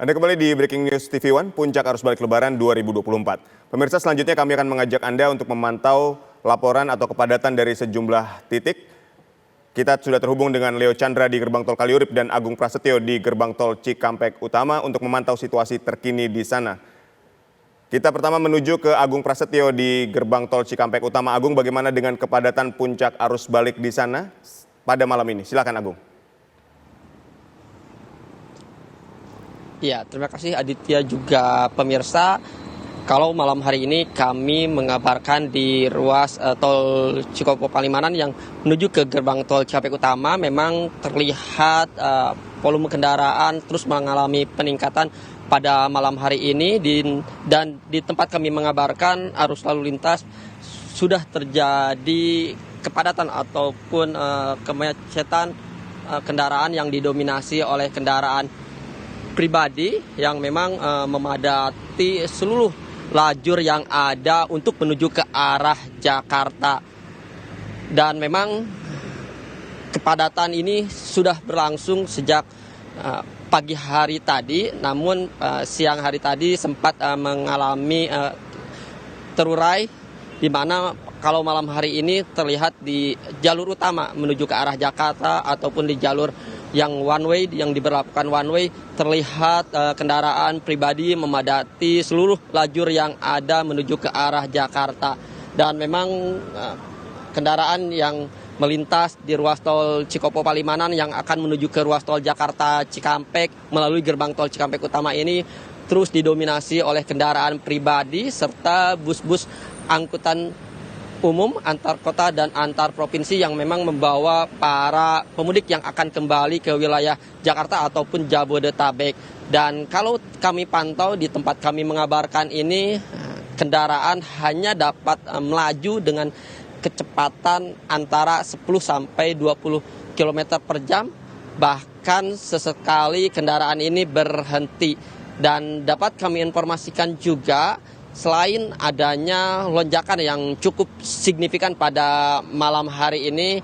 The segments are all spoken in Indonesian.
Anda kembali di Breaking News TV One, puncak arus balik Lebaran 2024. Pemirsa, selanjutnya kami akan mengajak Anda untuk memantau laporan atau kepadatan dari sejumlah titik. Kita sudah terhubung dengan Leo Chandra di Gerbang Tol Kaliurip dan Agung Prasetyo di Gerbang Tol Cikampek Utama untuk memantau situasi terkini di sana. Kita pertama menuju ke Agung Prasetyo di Gerbang Tol Cikampek Utama. Agung, bagaimana dengan kepadatan puncak arus balik di sana pada malam ini? Silakan, Agung. Ya, terima kasih Aditya juga pemirsa. Kalau malam hari ini kami mengabarkan di ruas tol Cikopo Palimanan yang menuju ke gerbang tol Cikampek Utama memang terlihat volume kendaraan terus mengalami peningkatan pada malam hari ini dan di tempat kami mengabarkan arus lalu lintas sudah terjadi kepadatan ataupun kemacetan kendaraan yang didominasi oleh kendaraan pribadi yang memang memadati seluruh lajur yang ada untuk menuju ke arah Jakarta. Dan memang kepadatan ini sudah berlangsung sejak pagi hari tadi, namun siang hari tadi sempat mengalami terurai, di mana kalau malam hari ini terlihat di jalur utama menuju ke arah Jakarta ataupun di jalur yang one way, yang diberlakukan one way, terlihat kendaraan pribadi memadati seluruh lajur yang ada menuju ke arah Jakarta. Dan memang kendaraan yang melintas di ruas tol Cikopo Palimanan yang akan menuju ke ruas tol Jakarta Cikampek melalui gerbang tol Cikampek Utama ini terus didominasi oleh kendaraan pribadi serta bus-bus angkutan umum antar kota dan antar provinsi yang memang membawa para pemudik yang akan kembali ke wilayah Jakarta ataupun Jabodetabek. Dan kalau kami pantau di tempat kami mengabarkan ini, kendaraan hanya dapat melaju dengan kecepatan antara 10 sampai 20 km per jam. Bahkan sesekali kendaraan ini berhenti. Dan dapat kami informasikan juga, selain adanya lonjakan yang cukup signifikan pada malam hari ini,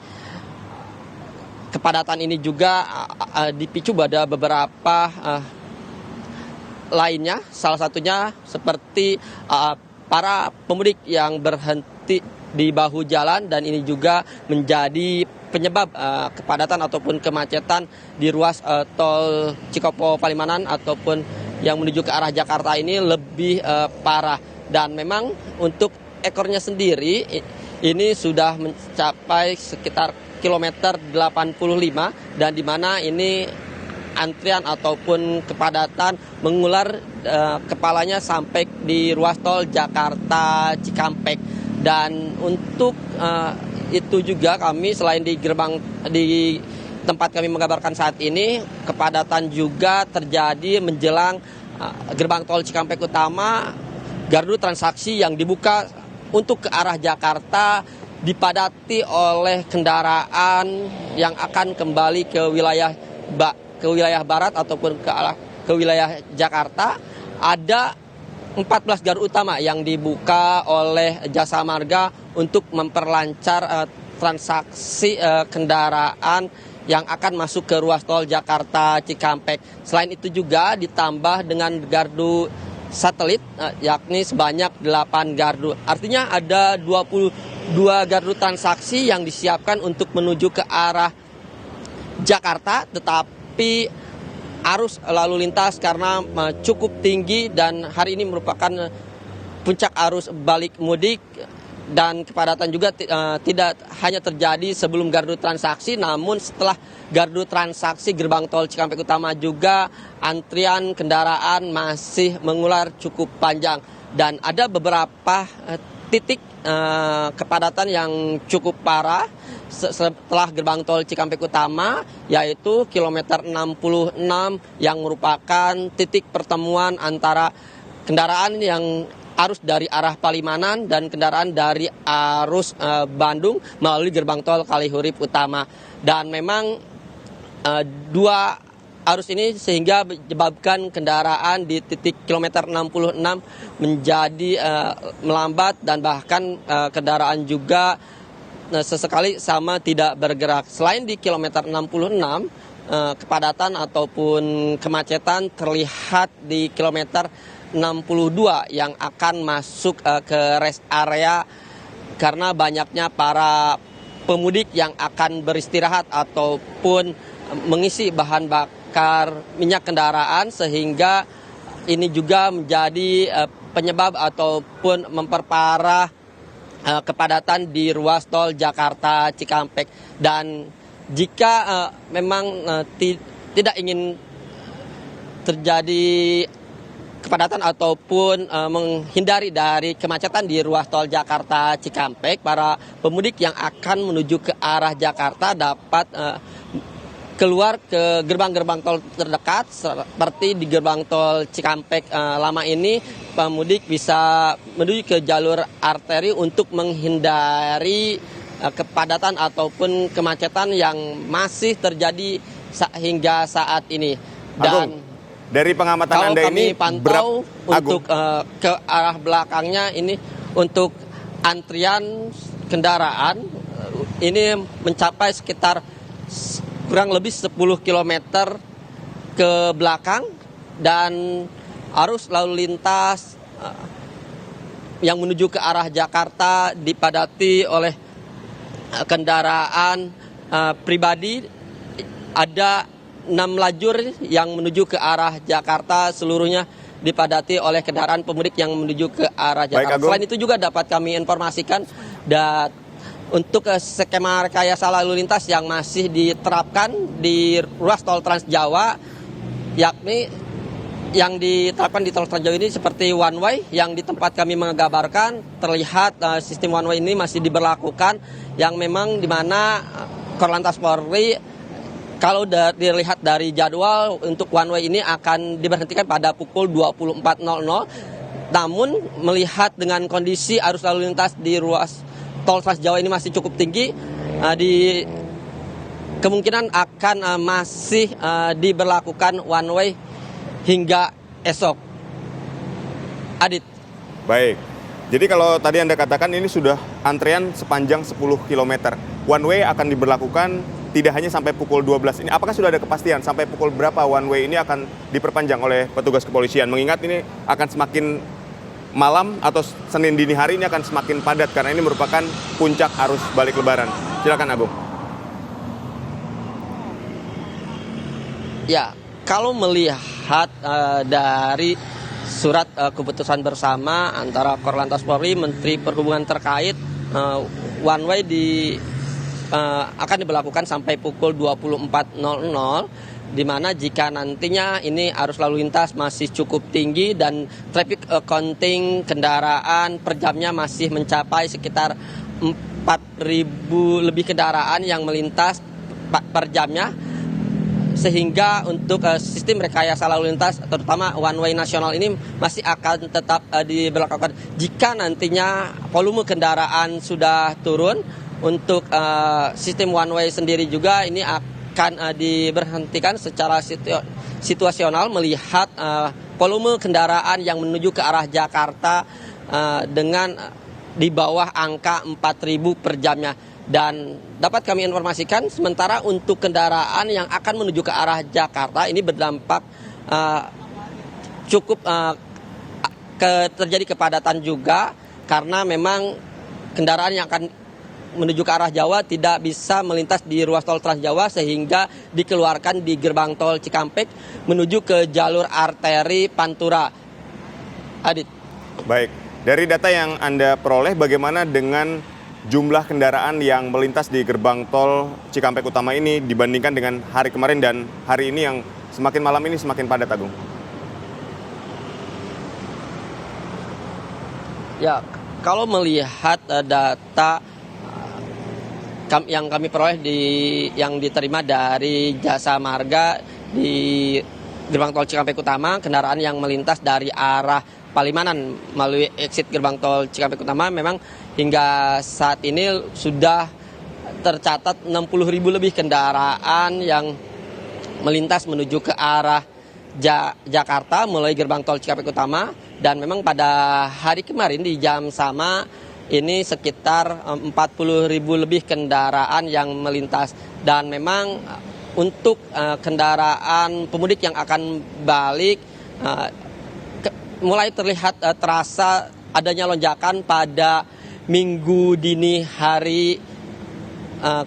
kepadatan ini juga dipicu pada beberapa lainnya. Salah satunya seperti para pemudik yang berhenti di bahu jalan, dan ini juga menjadi penyebab kepadatan ataupun kemacetan di ruas tol Cikopo Palimanan ataupun yang menuju ke arah Jakarta ini lebih parah. Dan memang untuk ekornya sendiri ini sudah mencapai sekitar kilometer 85, dan di mana ini antrian ataupun kepadatan mengular kepalanya sampai di ruas tol Jakarta Cikampek. Dan untuk itu juga kami selain di tempat kami mengabarkan saat ini, kepadatan juga terjadi menjelang gerbang tol Cikampek Utama. Gardu transaksi yang dibuka untuk ke arah Jakarta dipadati oleh kendaraan yang akan kembali ke wilayah barat ataupun ke wilayah Jakarta. Ada 14 gardu utama yang dibuka oleh Jasa Marga untuk memperlancar transaksi kendaraan yang akan masuk ke ruas tol Jakarta Cikampek. Selain itu juga ditambah dengan gardu satelit, yakni sebanyak 8 gardu. Artinya ada 22 gardu transaksi yang disiapkan untuk menuju ke arah Jakarta, tetapi arus lalu lintas karena cukup tinggi dan hari ini merupakan puncak arus balik mudik. Dan kepadatan juga tidak hanya terjadi sebelum gardu transaksi, namun setelah gardu transaksi gerbang tol Cikampek Utama juga antrian kendaraan masih mengular cukup panjang. Dan ada beberapa titik kepadatan yang cukup parah setelah gerbang tol Cikampek Utama, yaitu kilometer 66 yang merupakan titik pertemuan antara kendaraan yang arus dari arah Palimanan dan kendaraan dari arus Bandung melalui gerbang tol Kaliurip Utama. Dan memang dua arus ini sehingga menyebabkan kendaraan di titik kilometer 66 menjadi melambat, dan bahkan kendaraan juga sesekali sama tidak bergerak. Selain di kilometer 66, kepadatan ataupun kemacetan terlihat di kilometer 62 yang akan masuk ke rest area karena banyaknya para pemudik yang akan beristirahat ataupun mengisi bahan bakar minyak kendaraan, sehingga ini juga menjadi penyebab ataupun memperparah kepadatan di ruas tol Jakarta Cikampek. Dan jika memang tidak ingin terjadi kepadatan ataupun menghindari dari kemacetan di ruas tol Jakarta Cikampek, para pemudik yang akan menuju ke arah Jakarta dapat keluar ke gerbang-gerbang tol terdekat seperti di gerbang tol Cikampek lama ini. Pemudik bisa menuju ke jalur arteri untuk menghindari kepadatan ataupun kemacetan yang masih terjadi hingga saat ini. Dan dari pengamatan kalau Anda kami ini pantau untuk ke arah belakangnya ini, untuk antrian kendaraan ini mencapai sekitar kurang lebih 10 km ke belakang, dan arus lalu lintas yang menuju ke arah Jakarta dipadati oleh kendaraan pribadi. Ada 6 lajur yang menuju ke arah Jakarta, seluruhnya dipadati oleh kendaraan pemudik yang menuju ke arah Jakarta. Selain itu juga dapat kami informasikan untuk skema rekayasa lalu lintas yang masih diterapkan di ruas tol Trans Jawa, yakni yang diterapkan di tol Trans Jawa ini seperti one way, yang di tempat kami menggambarkan terlihat sistem one way ini masih diberlakukan, yang memang di mana Korlantas Polri kalau dilihat dari jadwal untuk one way ini akan diberhentikan pada pukul 24.00. Namun melihat dengan kondisi arus lalu lintas di ruas tol Trans Jawa ini masih cukup tinggi, di kemungkinan akan masih diberlakukan one way hingga esok. Adit. Baik. Jadi kalau tadi Anda katakan ini sudah antrean sepanjang 10 km. One way akan diberlakukan tidak hanya sampai pukul 12. Ini apakah sudah ada kepastian sampai pukul berapa one way ini akan diperpanjang oleh petugas kepolisian? Mengingat ini akan semakin malam atau Senin dini hari ini akan semakin padat karena ini merupakan puncak arus balik Lebaran. Silakan Agung. Ya, kalau melihat dari surat keputusan bersama antara Korlantas Polri, Menteri Perhubungan terkait, one way akan diberlakukan sampai pukul 24.00, di mana jika nantinya ini arus lalu lintas masih cukup tinggi dan traffic counting kendaraan per jamnya masih mencapai sekitar 4.000 lebih kendaraan yang melintas per jamnya, sehingga untuk sistem rekayasa lalu lintas terutama one way nasional ini masih akan tetap diberlakukan. Jika nantinya volume kendaraan sudah turun, untuk sistem one way sendiri juga ini akan diberhentikan secara situasional melihat volume kendaraan yang menuju ke arah Jakarta dengan di bawah angka 4.000 per jamnya. Dan dapat kami informasikan sementara untuk kendaraan yang akan menuju ke arah Jakarta ini berdampak cukup terjadi kepadatan juga, karena memang kendaraan yang akan menuju ke arah Jawa tidak bisa melintas di ruas tol Trans Jawa, sehingga dikeluarkan di gerbang tol Cikampek menuju ke jalur arteri Pantura. Adit. Baik, dari data yang Anda peroleh bagaimana dengan jumlah kendaraan yang melintas di gerbang tol Cikampek Utama ini dibandingkan dengan hari kemarin dan hari ini yang semakin malam ini semakin padat, Agung? Ya, kalau melihat data yang kami peroleh yang diterima dari Jasa Marga di gerbang tol Cikampek Utama, kendaraan yang melintas dari arah Palimanan melalui exit gerbang tol Cikampek Utama memang hingga saat ini sudah tercatat 60.000 lebih kendaraan yang melintas menuju ke arah Jakarta melalui gerbang tol Cikampek Utama. Dan memang pada hari kemarin di jam sama ini sekitar 40.000 lebih kendaraan yang melintas. Dan memang untuk kendaraan pemudik yang akan balik mulai terlihat terasa adanya lonjakan pada minggu dini hari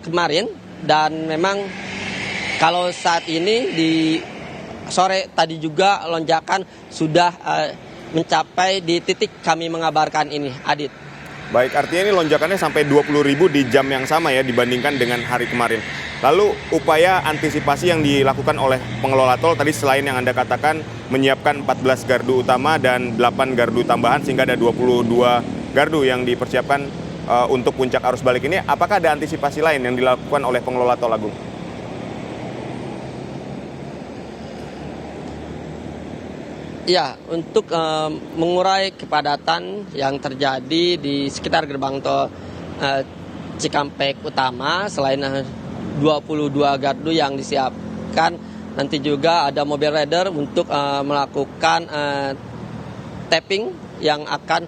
kemarin. Dan memang kalau saat ini di sore tadi juga lonjakan sudah mencapai di titik kami mengabarkan ini, Adit. Baik, artinya ini lonjakannya sampai 20.000 di jam yang sama ya dibandingkan dengan hari kemarin. Lalu upaya antisipasi yang dilakukan oleh pengelola tol tadi selain yang Anda katakan menyiapkan 14 gardu utama dan 8 gardu tambahan sehingga ada 22 gardu yang dipersiapkan untuk puncak arus balik ini, apakah ada antisipasi lain yang dilakukan oleh pengelola tol, Agung? Ya, untuk mengurai kepadatan yang terjadi di sekitar gerbang tol Cikampek Utama, selain 22 gardu yang disiapkan, nanti juga ada mobile rider untuk melakukan tapping yang akan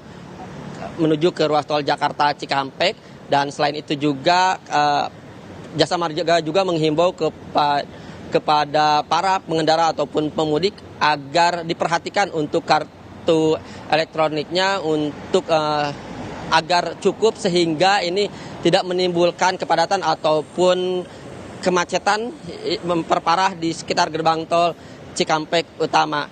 menuju ke ruas tol Jakarta Cikampek. Dan selain itu juga Jasa Marga juga menghimbau kepada para pengendara ataupun pemudik agar diperhatikan untuk kartu elektroniknya untuk agar cukup sehingga ini tidak menimbulkan kepadatan ataupun kemacetan memperparah di sekitar gerbang tol Cikampek Utama.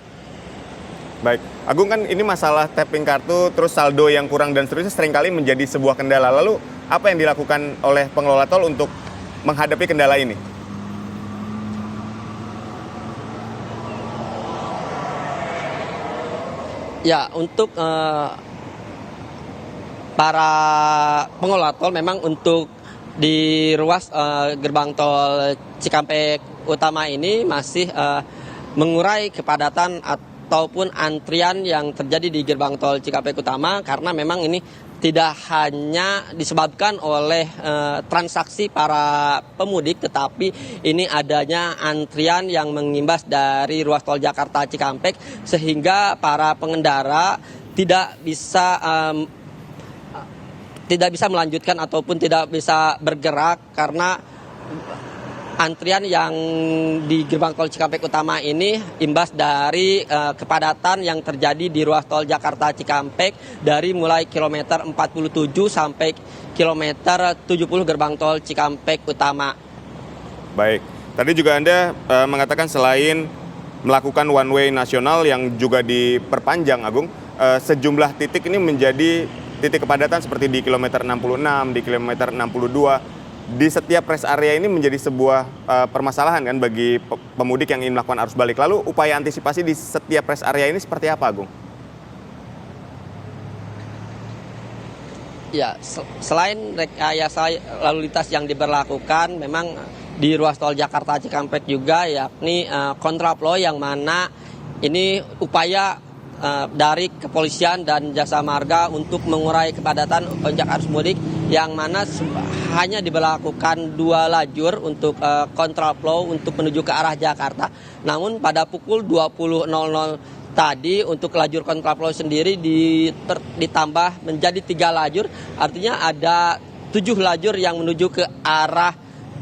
Baik, Agung, kan ini masalah tapping kartu, terus saldo yang kurang dan seterusnya seringkali menjadi sebuah kendala. Lalu apa yang dilakukan oleh pengelola tol untuk menghadapi kendala ini? Ya, untuk para pengelola tol memang untuk di ruas gerbang tol Cikampek Utama ini masih mengurai kepadatan ataupun antrian yang terjadi di gerbang tol Cikampek Utama, karena memang ini tidak hanya disebabkan oleh transaksi para pemudik, tetapi ini adanya antrian yang mengimbas dari ruas tol Jakarta Cikampek sehingga para pengendara tidak bisa melanjutkan ataupun tidak bisa bergerak karena antrian yang di gerbang tol Cikampek Utama ini imbas dari kepadatan yang terjadi di ruas tol Jakarta Cikampek dari mulai kilometer 47 sampai kilometer 70 gerbang tol Cikampek Utama. Baik, tadi juga Anda mengatakan selain melakukan one way nasional yang juga diperpanjang, Agung, sejumlah titik ini menjadi titik kepadatan seperti di kilometer 66, di kilometer 62. Di setiap rest area ini menjadi sebuah permasalahan kan bagi pemudik yang ingin melakukan arus balik. Lalu upaya antisipasi di setiap rest area ini seperti apa, Agung? Ya, selain rekayasa lalu lintas yang diberlakukan, memang di ruas tol Jakarta Cikampek juga yakni kontraflow, yang mana ini upaya dari kepolisian dan jasa marga untuk mengurai kepadatan puncak arus mudik, yang mana hanya diberlakukan 2 lajur untuk kontraflow untuk menuju ke arah Jakarta. Namun pada pukul 20.00 tadi untuk lajur kontraflow sendiri ditambah menjadi 3 lajur, artinya ada 7 lajur yang menuju ke arah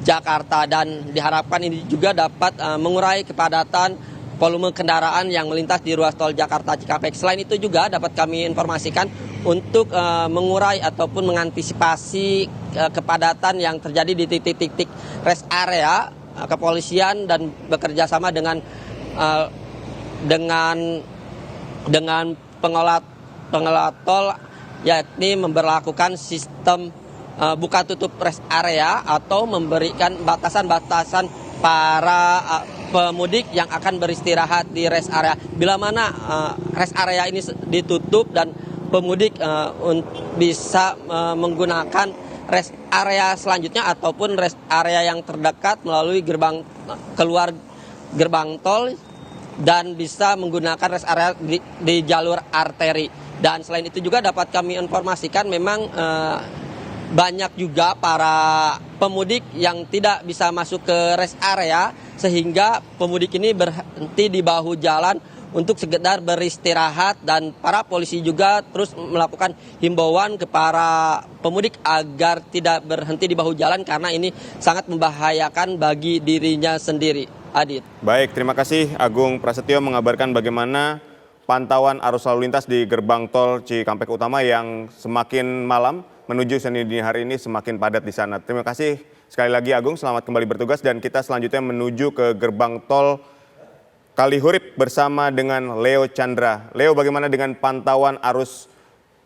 Jakarta, dan diharapkan ini juga dapat mengurai kepadatan volume kendaraan yang melintas di ruas tol Jakarta Cikampek. Selain itu juga dapat kami informasikan untuk mengurai ataupun mengantisipasi kepadatan yang terjadi di titik-titik rest area, kepolisian dan bekerja sama dengan pengelola tol, yakni memberlakukan sistem buka tutup rest area atau memberikan batasan-batasan para pemudik yang akan beristirahat di rest area. Bila mana rest area ini ditutup dan pemudik bisa menggunakan rest area selanjutnya ataupun rest area yang terdekat melalui keluar gerbang tol dan bisa menggunakan rest area di jalur arteri. Dan selain itu juga dapat kami informasikan memang banyak juga para pemudik yang tidak bisa masuk ke rest area, sehingga pemudik ini berhenti di bahu jalan untuk sekedar beristirahat, dan para polisi juga terus melakukan himbauan kepada pemudik agar tidak berhenti di bahu jalan karena ini sangat membahayakan bagi dirinya sendiri. Adit. Baik, terima kasih Agung Prasetyo mengabarkan bagaimana pantauan arus lalu lintas di gerbang tol Cikampek Utama yang semakin malam menuju Senin dini hari ini semakin padat di sana. Terima kasih sekali lagi Agung, selamat kembali bertugas dan kita selanjutnya menuju ke gerbang tol Kalihurip bersama dengan Leo Chandra. Leo, bagaimana dengan pantauan arus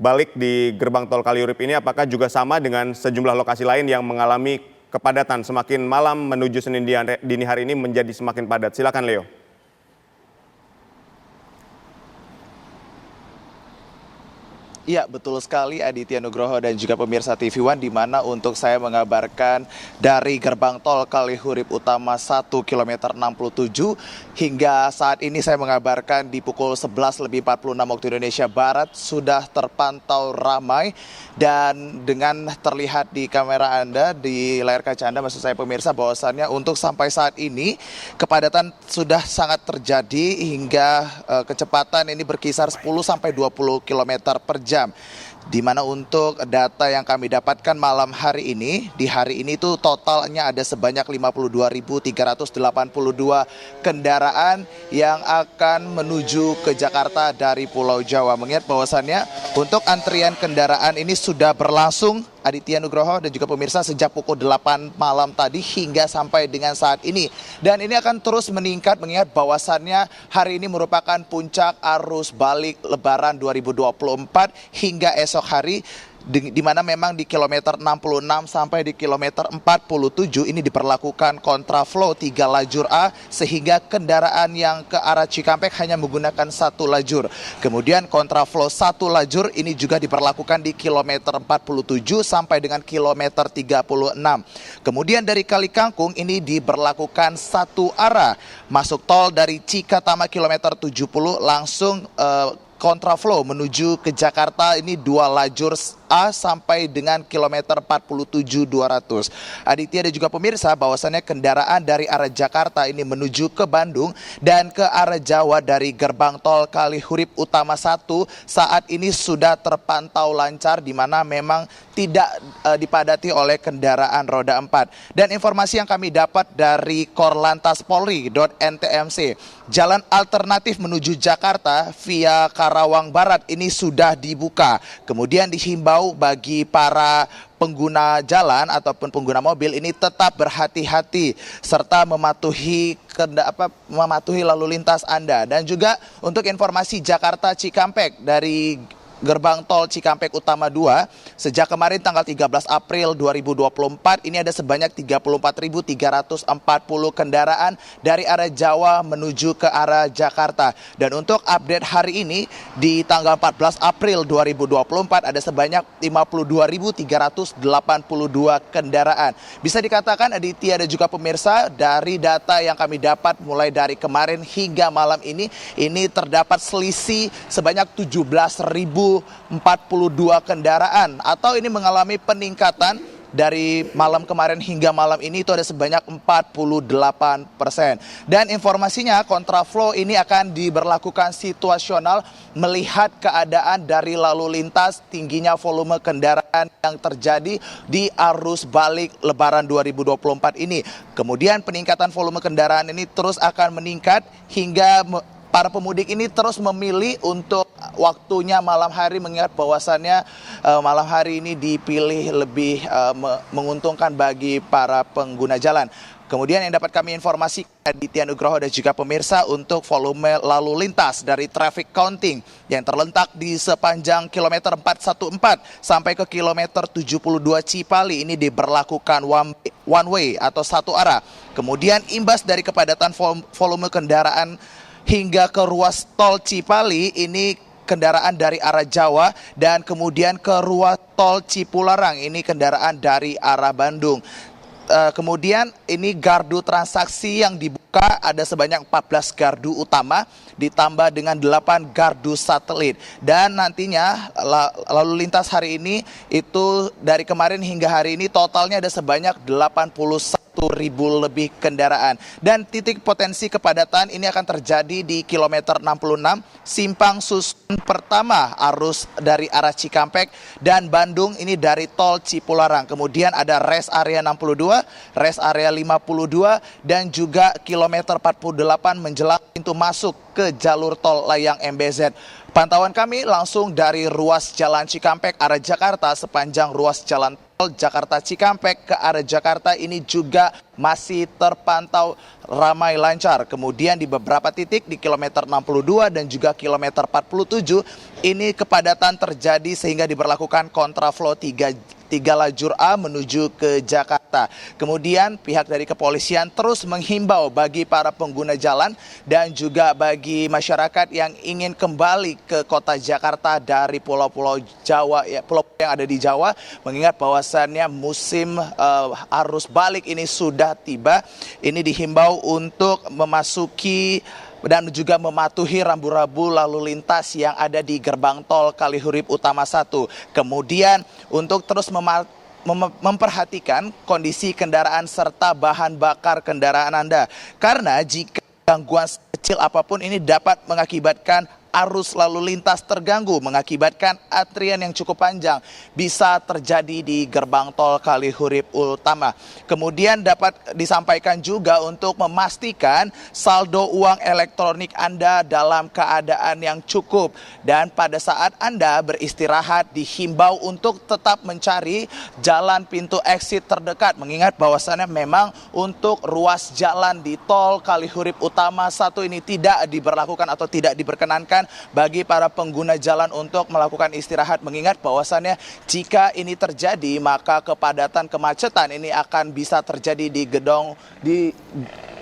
balik di gerbang tol Kalihurip ini? Apakah juga sama dengan sejumlah lokasi lain yang mengalami kepadatan semakin malam menuju Senin dini hari ini menjadi semakin padat? Silakan Leo. Iya, betul sekali Aditya Nugroho dan juga pemirsa TV One, di mana untuk saya mengabarkan dari gerbang tol Kalihurip Utama 1 km 67 hingga saat ini saya mengabarkan di pukul 11.46 waktu Indonesia Barat sudah terpantau ramai, dan dengan terlihat di kamera Anda, di layar kaca Anda maksud saya pemirsa, bahwasannya untuk sampai saat ini kepadatan sudah sangat terjadi hingga kecepatan ini berkisar 10 sampai 20 km per jam. Di mana untuk data yang kami dapatkan malam hari ini, di hari ini itu totalnya ada sebanyak 52.382 kendaraan yang akan menuju ke Jakarta dari Pulau Jawa. Mengingat bahwasannya untuk antrian kendaraan ini sudah berlangsung Aditya Nugroho dan juga pemirsa sejak pukul 8 malam tadi hingga sampai dengan saat ini. Dan ini akan terus meningkat mengingat bahwasannya hari ini merupakan puncak arus balik Lebaran 2024 hingga esok hari, di mana memang di kilometer 66 sampai di kilometer 47 ini diperlakukan kontraflow 3 lajur A, sehingga kendaraan yang ke arah Cikampek hanya menggunakan 1 lajur. Kemudian kontraflow 1 lajur ini juga diperlakukan di kilometer 47 sampai dengan kilometer 36. Kemudian dari Kali Kangkung ini diberlakukan 1 arah masuk tol dari Cikatama kilometer 70 langsung kontraflow menuju ke Jakarta, ini 2 lajur A sampai dengan kilometer 47.200. Aditya dan juga pemirsa, bahwasannya kendaraan dari arah Jakarta ini menuju ke Bandung dan ke arah Jawa dari gerbang tol Kalihurip Utama 1 saat ini sudah terpantau lancar, di mana memang tidak dipadati oleh kendaraan roda 4. Dan informasi yang kami dapat dari Korlantas Polri.ntmc, jalan alternatif menuju Jakarta via Karawang Barat ini sudah dibuka. Kemudian dihimbau bagi para pengguna jalan ataupun pengguna mobil ini tetap berhati-hati serta mematuhi lalu lintas Anda. Dan juga untuk informasi Jakarta Cikampek dari gerbang tol Cikampek Utama 2, sejak kemarin tanggal 13 April 2024 ini ada sebanyak 34.340 kendaraan dari arah Jawa menuju ke arah Jakarta. Dan untuk update hari ini di tanggal 14 April 2024 ada sebanyak 52.382 kendaraan. Bisa dikatakan Aditya dan juga pemirsa, dari data yang kami dapat mulai dari kemarin hingga malam ini terdapat selisih sebanyak 17.042 kendaraan, atau ini mengalami peningkatan dari malam kemarin hingga malam ini itu ada sebanyak 48%. Dan informasinya kontraflow ini akan diberlakukan situasional melihat keadaan dari lalu lintas, tingginya volume kendaraan yang terjadi di arus balik Lebaran 2024 ini. Kemudian peningkatan volume kendaraan ini terus akan meningkat hingga para pemudik ini terus memilih untuk waktunya malam hari, mengingat bahwasannya malam hari ini dipilih lebih menguntungkan bagi para pengguna jalan. Kemudian yang dapat kami informasikan Aditya Nugroho dan juga pemirsa, untuk volume lalu lintas dari traffic counting yang terletak di sepanjang kilometer 414 sampai ke kilometer 72 Cipali ini diberlakukan one way atau 1 arah. Kemudian imbas dari kepadatan volume kendaraan hingga ke ruas tol Cipali ini kendaraan dari arah Jawa, dan kemudian ke ruas tol Cipularang ini kendaraan dari arah Bandung. Kemudian ini gardu transaksi yang dibuka ada sebanyak 14 gardu utama ditambah dengan 8 gardu satelit. Dan nantinya lalu lintas hari ini itu dari kemarin hingga hari ini totalnya ada sebanyak 81 1.000 lebih kendaraan. Dan titik potensi kepadatan ini akan terjadi di kilometer 66, simpang susun pertama arus dari arah Cikampek dan Bandung ini dari tol Cipularang. Kemudian ada rest area 62, rest area 52, dan juga kilometer 48 menjelang pintu masuk ke jalur tol layang MBZ. Pantauan kami langsung dari ruas jalan Cikampek arah Jakarta sepanjang ruas jalan tol Jakarta Cikampek ke arah Jakarta ini juga masih terpantau ramai lancar. Kemudian di beberapa titik di kilometer 62 dan juga kilometer 47 ini kepadatan terjadi sehingga diberlakukan kontraflow 3 lajur A menuju ke Jakarta. Kemudian pihak dari kepolisian terus menghimbau bagi para pengguna jalan dan juga bagi masyarakat yang ingin kembali ke kota Jakarta dari pulau-pulau Jawa, pulau yang ada di Jawa, mengingat bahwasannya musim arus balik ini sudah tiba. Ini dihimbau untuk memasuki dan juga mematuhi rambu-rambu lalu lintas yang ada di gerbang tol Kalihurip Utama 1. Kemudian untuk terus memperhatikan kondisi kendaraan serta bahan bakar kendaraan Anda. Karena jika gangguan kecil apapun ini dapat mengakibatkan arus lalu lintas terganggu, mengakibatkan antrian yang cukup panjang bisa terjadi di gerbang tol Kalihurip Utama. Kemudian dapat disampaikan juga untuk memastikan saldo uang elektronik Anda dalam keadaan yang cukup. Dan pada saat Anda beristirahat dihimbau untuk tetap mencari jalan pintu exit terdekat. Mengingat bahwasannya memang untuk ruas jalan di tol Kalihurip Utama 1 ini tidak diberlakukan atau tidak diperkenankan bagi para pengguna jalan untuk melakukan istirahat, mengingat bahwasannya jika ini terjadi maka kepadatan kemacetan ini akan bisa terjadi di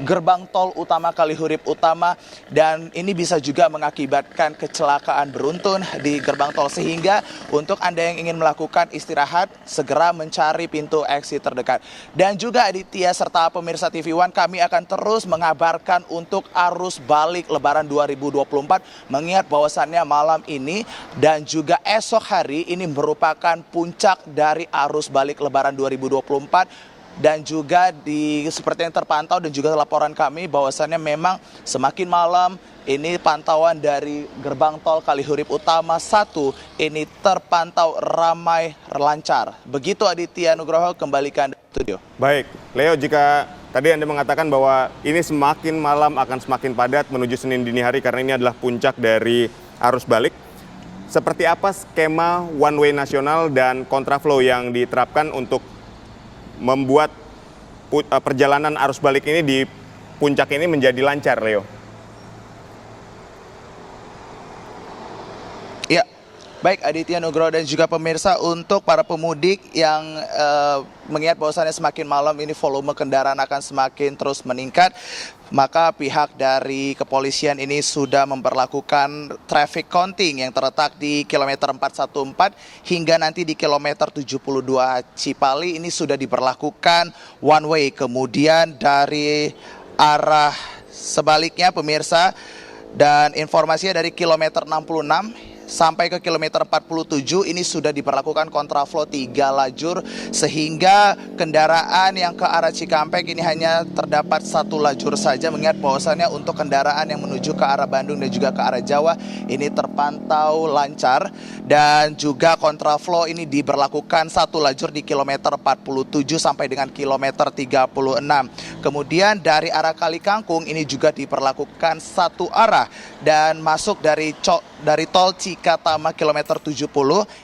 gerbang tol utama Kalihurip Utama, dan ini bisa juga mengakibatkan kecelakaan beruntun di gerbang tol, sehingga untuk Anda yang ingin melakukan istirahat segera mencari pintu exit terdekat. Dan juga Aditya serta pemirsa TV One, kami akan terus mengabarkan untuk arus balik Lebaran 2024, mengingat bahwasannya malam ini dan juga esok hari ini merupakan puncak dari arus balik Lebaran 2024. Dan juga seperti yang terpantau dan juga laporan kami bahwasannya memang semakin malam ini pantauan dari gerbang tol Kalihurip Utama 1 ini terpantau ramai lancar. Begitu Aditya Nugroho, kembalikan studio. Baik, Leo, jika tadi Anda mengatakan bahwa ini semakin malam akan semakin padat menuju Senin dini hari karena ini adalah puncak dari arus balik. Seperti apa skema one way nasional dan kontraflow yang diterapkan untuk membuat perjalanan arus balik ini di puncak ini menjadi lancar, Leo? Ya, baik Aditya Nugroho dan juga pemirsa, untuk para pemudik yang mengingat bahwasannya semakin malam ini volume kendaraan akan semakin terus meningkat, maka pihak dari kepolisian ini sudah memperlakukan traffic counting yang terletak di kilometer 414 hingga nanti di kilometer 72 Cipali ini sudah diberlakukan one way. Kemudian dari arah sebaliknya pemirsa, dan informasinya dari kilometer 66 sampai ke kilometer 47 ini sudah diberlakukan kontraflow 3 lajur, sehingga kendaraan yang ke arah Cikampek ini hanya terdapat 1 lajur saja, mengingat bahwasannya untuk kendaraan yang menuju ke arah Bandung dan juga ke arah Jawa ini terpantau lancar. Dan juga kontraflow ini diberlakukan 1 lajur di kilometer 47 sampai dengan kilometer 36. Kemudian dari arah Kalikangkung ini juga diperlakukan 1 arah dan masuk dari tol Cikatama kilometer 70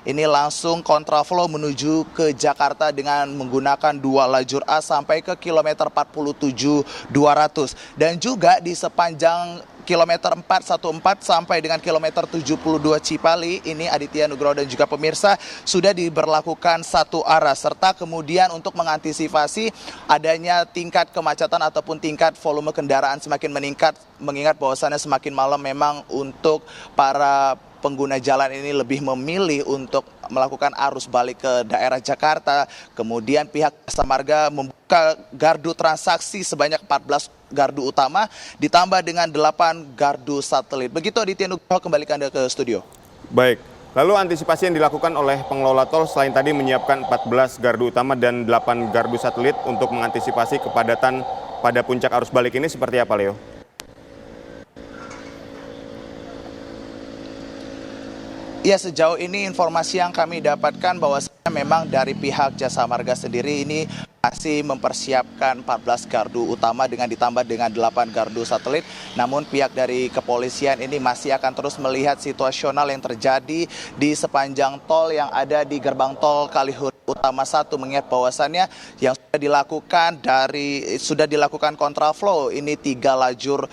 ini langsung kontraflow menuju ke Jakarta dengan menggunakan 2 lajur A sampai ke kilometer 47 200. Dan juga di sepanjang kilometer 414 sampai dengan kilometer 72 Cipali ini Aditya Nugroho dan juga pemirsa sudah diberlakukan 1 arah, serta kemudian untuk mengantisipasi adanya tingkat kemacetan ataupun tingkat volume kendaraan semakin meningkat, mengingat bahwasannya semakin malam memang untuk para pengguna jalan ini lebih memilih untuk melakukan arus balik ke daerah Jakarta. Kemudian pihak Jasa Marga membuka gardu transaksi sebanyak 14 gardu utama ditambah dengan 8 gardu satelit. Begitu Aditya Nugroho, kembalikan Anda ke studio. Baik, Lalu antisipasi yang dilakukan oleh pengelola tol selain tadi menyiapkan 14 gardu utama dan 8 gardu satelit untuk mengantisipasi kepadatan pada puncak arus balik ini seperti apa, Leo? Ya, sejauh ini informasi yang kami dapatkan bahwasanya memang dari pihak Jasa Marga sendiri ini masih mempersiapkan 14 gardu utama dengan ditambah dengan 8 gardu satelit. Namun pihak dari kepolisian ini masih akan terus melihat situasional yang terjadi di sepanjang tol yang ada di gerbang tol Kalihurip Utama 1, mengingat bahwasannya yang sudah dilakukan kontraflow ini 3 lajur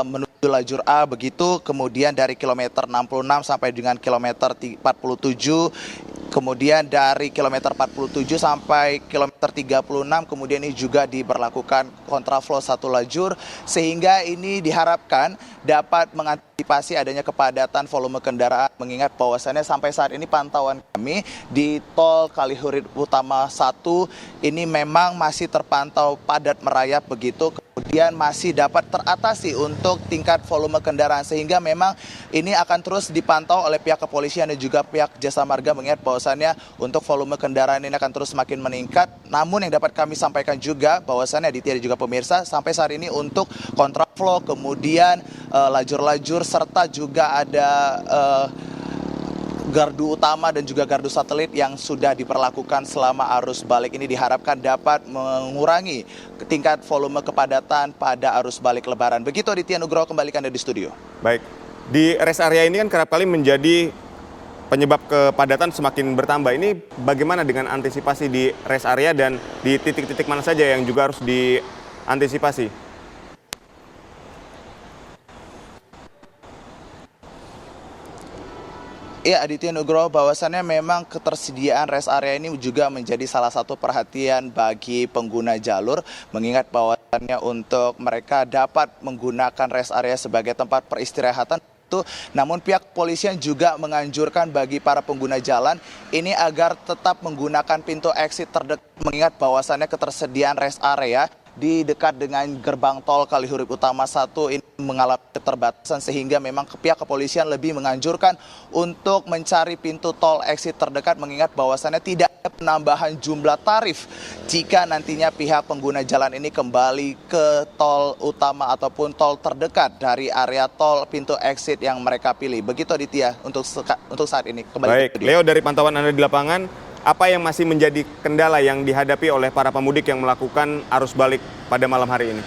menuju lajur A begitu, kemudian dari kilometer 66 sampai dengan kilometer 47, kemudian dari kilometer 47 sampai kilometer 36, kemudian ini juga diberlakukan kontraflow 1 lajur, sehingga ini diharapkan dapat mengantisipasi adanya kepadatan volume kendaraan, mengingat bahwasannya sampai saat ini pantauan kami di tol Kalihurip Utama 1 ini memang masih terpantau padat merayap begitu, kemudian masih dapat teratasi untuk tingkat volume kendaraan, sehingga memang ini akan terus dipantau oleh pihak kepolisian dan juga pihak Jasa Marga, mengingat bahwasannya untuk volume kendaraan ini akan terus semakin meningkat. Namun yang dapat kami sampaikan juga bahwasannya Aditya dan juga pemirsa, sampai saat ini untuk kontraflow, kemudian lajur-lajur serta juga ada gardu utama dan juga gardu satelit yang sudah diperlakukan selama arus balik ini diharapkan dapat mengurangi tingkat volume kepadatan pada arus balik Lebaran. Begitu Aditya Nugroho, kembalikan dari studio. Baik, di rest area ini kan kerap kali menjadi penyebab kepadatan semakin bertambah. Ini bagaimana dengan antisipasi di rest area dan di titik-titik mana saja yang juga harus diantisipasi? Ya, Aditya Nugroho, bahwasannya memang ketersediaan rest area ini juga menjadi salah satu perhatian bagi pengguna jalur, mengingat bahwasannya untuk mereka dapat menggunakan rest area sebagai tempat peristirahatan. Namun pihak kepolisian juga menganjurkan bagi para pengguna jalan ini agar tetap menggunakan pintu exit terdekat, mengingat bahwasannya ketersediaan rest area di dekat dengan gerbang tol Kalihurip Utama 1 ini mengalami keterbatasan, sehingga memang pihak kepolisian lebih menganjurkan untuk mencari pintu tol exit terdekat, mengingat bahwasannya tidak ada penambahan jumlah tarif jika nantinya pihak pengguna jalan ini kembali ke tol utama ataupun tol terdekat dari area tol pintu exit yang mereka pilih. Begitu Aditya untuk saat ini. Kembali Baik, Leo, dari pantauan Anda di lapangan, apa yang masih menjadi kendala yang dihadapi oleh para pemudik yang melakukan arus balik pada malam hari ini?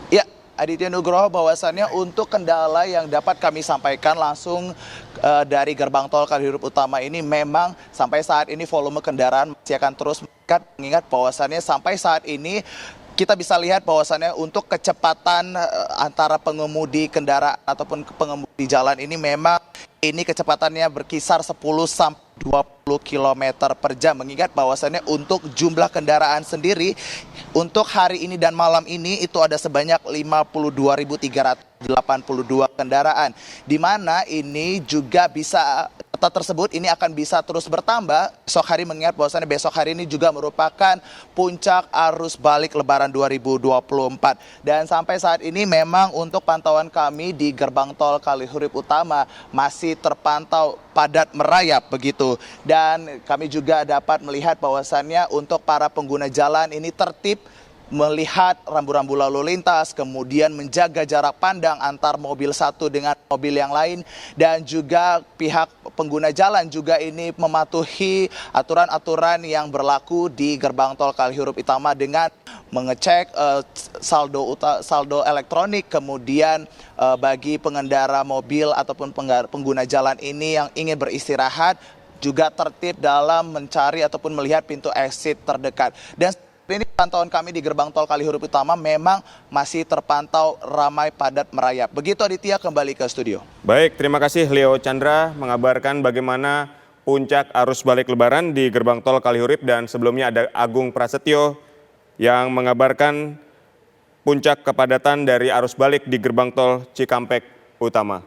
Ya, Aditya Nugroho, bahwasannya untuk kendala yang dapat kami sampaikan langsung dari gerbang tol Kalihurip Utama ini, memang sampai saat ini volume kendaraan masih akan terus meningkat, mengingat bahwasannya sampai saat ini kita bisa lihat bahwasannya untuk kecepatan antara pengemudi kendaraan ataupun pengemudi jalan ini memang ini kecepatannya berkisar 10 sampai 20 km per jam, mengingat bahwasannya untuk jumlah kendaraan sendiri untuk hari ini dan malam ini itu ada sebanyak 52.382 kendaraan, di mana ini juga bisa data tersebut ini akan bisa terus bertambah esok hari, mengingat bahwasannya besok hari ini juga merupakan puncak arus balik Lebaran 2024. Dan sampai saat ini memang untuk pantauan kami di gerbang tol Kalihurip Utama masih terpantau padat merayap begitu. Dan kami juga dapat melihat bahwasannya untuk para pengguna jalan ini tertib melihat rambu-rambu lalu lintas, kemudian menjaga jarak pandang antar mobil satu dengan mobil yang lain, dan juga pihak pengguna jalan juga ini mematuhi aturan-aturan yang berlaku di gerbang tol Kalihurip Utama dengan mengecek saldo elektronik, kemudian bagi pengendara mobil ataupun pengguna jalan ini yang ingin beristirahat juga tertib dalam mencari ataupun melihat pintu exit terdekat. Dan ini pantauan kami di gerbang tol Kalihurip Utama memang masih terpantau ramai padat merayap. Begitu Aditya, kembali ke studio. Baik, terima kasih Leo Chandra mengabarkan bagaimana puncak arus balik Lebaran di gerbang tol Kalihurip, dan sebelumnya ada Agung Prasetyo yang mengabarkan puncak kepadatan dari arus balik di gerbang tol Cikampek Utama.